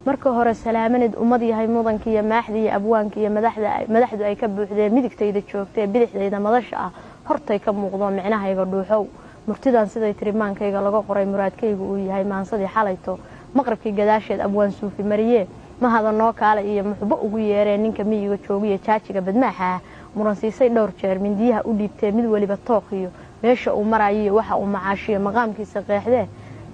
marka hore salaamanid ummad yahay mudanka iyo maaxda iyo abwaanka iyo madaxdu ay ka buuxdeen midigtayda joogtay bidixdayda madasha ah hortay ka muuqdo micnahayga dhuuxow murtidan siday tirimaankayga laga qoray muraadkaygu uu yahay maansadii xalayto maqribkii gadaasheed abwaan suufi mariye ma hada noo kaale iyo muxbo ugu yeereen ninka miyiga joogiyo jaajiga badmaaxa muran siisay dhowr jeer mindiyaha u dhiibtee mid waliba tooqiyo meesha uu marayo waxa uu macaashiyo maqaamkiisa qeexdee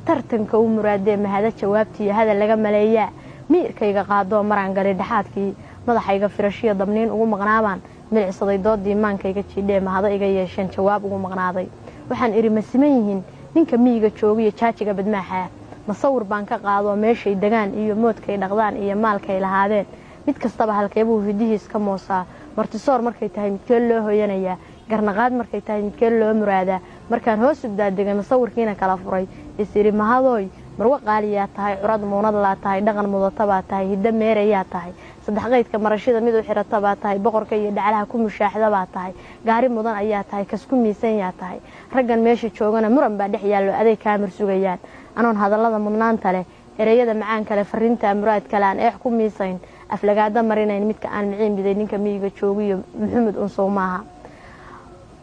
tartanka uu muraadee mahada jawaabtiiyo hadal laga maleeyaa miirkayga qaadoo maraan galay dhaxaadkii madaxayga firashiyo dabniin ugu maqnaabaan milicsaday doodii maankayga jiidhee mahado iga yeesheen jawaab ugu maqnaaday waxaan iri ma siman yihiin ninka miyiga joogiyo jaajiga badmaaxa masawir baan ka qaadoo meeshay degaan iyo moodkay dhaqdaan iyo maalkay lahaadeen mid kastaba halkeebuu hidihiis ka moosaa martisoor markay tahay midkeen loo hoyanayaa garnaqaad markay tahay midkeen loo muraadaa markaan hoos ugdaadegay masawirkiina kala furay isiri mahadooy marwo qaaliyaa tahay curad muunad laa tahay dhaqan mudatabaa tahay hiddo meerayaa tahay saddex qaydka marashida mid u xiratabaa tahay boqorka iyo dhaclaha ku mushaaxdabaa tahay gaari mudan ayaa tahay kasku miisanyaa tahay raggan meesha joogana muran baa dhex yaallo aday kaamir sugayaan anoon hadallada mudnaanta leh ereyada macaan kale fariinta muraad kale aan eex ku miisayn aflagaada marinayn midka aan miciin biday ninka miyiga joogiyo maxamed unsow maaha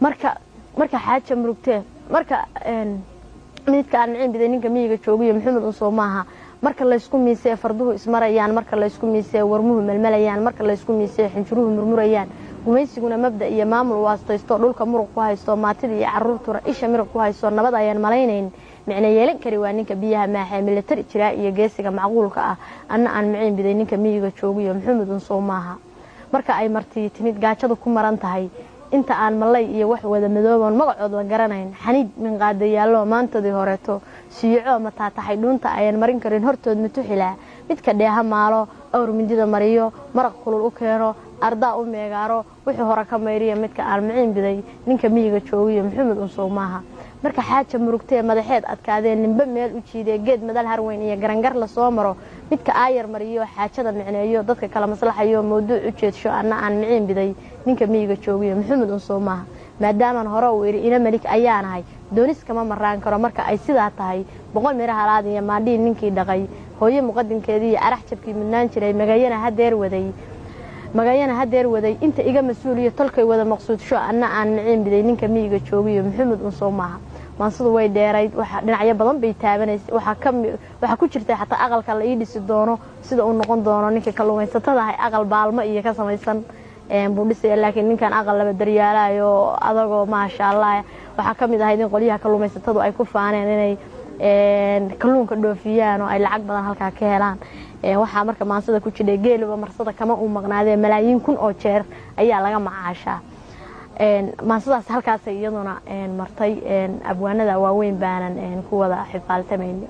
marka xaaja murugtee marka midka aan miciin biday ninka miyiga joogiyo maxamed unsow maaha marka laysku miisee farduhu ismarayaan marka laysku miisee warmuhu melmelayaan marka laysku miisee xinjuruhu murmurayaan gumaysiguna mabda iyo maamul waastaysto dhulka muruq ku haysto maatida iyo caruurtuna isha miraq ku haysto nabad ayaan malaynayn micna yeelan kari waa ninka biyaha maaxee militari jiraa iyo geesiga macquulka ah anna aan miciin biday ninka miyiga joogiyo maxamed unsow maaha marka ay martii timid gaajadu ku maran tahay inta aan malay iyo wax wada madooban magacood la garanayn xaniid min qaadayaallo maantadii horeeto siico mataataxay dhuunta ayaan marin karin hortood matuxilaa midka dheeha maalo awr mindida mariyo maraq kulul u keeno ardaa u meegaaro wixii hore ka mayriya midka aan miciin biday ninka miyiga joogiyo maxamed unsow maaha marka xaaja murugtee madaxeed adkaadeen nimbe meel u jiidee geed madal harweyn iyo garangar la soo maro midka aayar mariyo xaajada micneeyo dadka kala maslaxayo mawduuc u jeedsho anna aan miciin biday ninka miyiga joogiyo maxamed unsow maaha maadaamaan hore uu idhi ina malik ayaanahay doonis kama maraan karo marka ay sidaa tahay boqol miro halaad iyo maadhii ninkii dhaqay hooyo muqadinkeedii iyo arax jabkii mudnaan jiray magayana hadeer waday inta iga mas-uuliyo tolkay wada maqsuudsho anna aan miciin biday ninka miyiga joogiyo maxamed unsow maaha maansadu way dheerayd waxa dhinacyo badan bay taabanaysay waxa ku jirtay xataa aqalka la ii dhisi doono sida uu noqon doono ninka kalluumaysatada ah aqal baalmo iyo ka samaysan buu dhisay laakiin ninkan aqal laba daryaalayo adagoo maasha Allah waxa kamid ahayd in qoliyaha kalluumaysatadu ay ku faaneen inay kalluunka dhoofiyaan oo ay lacag badan halka ka helaan waxa marka maansada ku jiray geelba marsada kama uu maqnaadee malaayiin kun oo jeer ayaa laga macaashaa maansadaas halkaas iyaduna martay abwaanada waaweyn baanan ku wada xifaaltamayna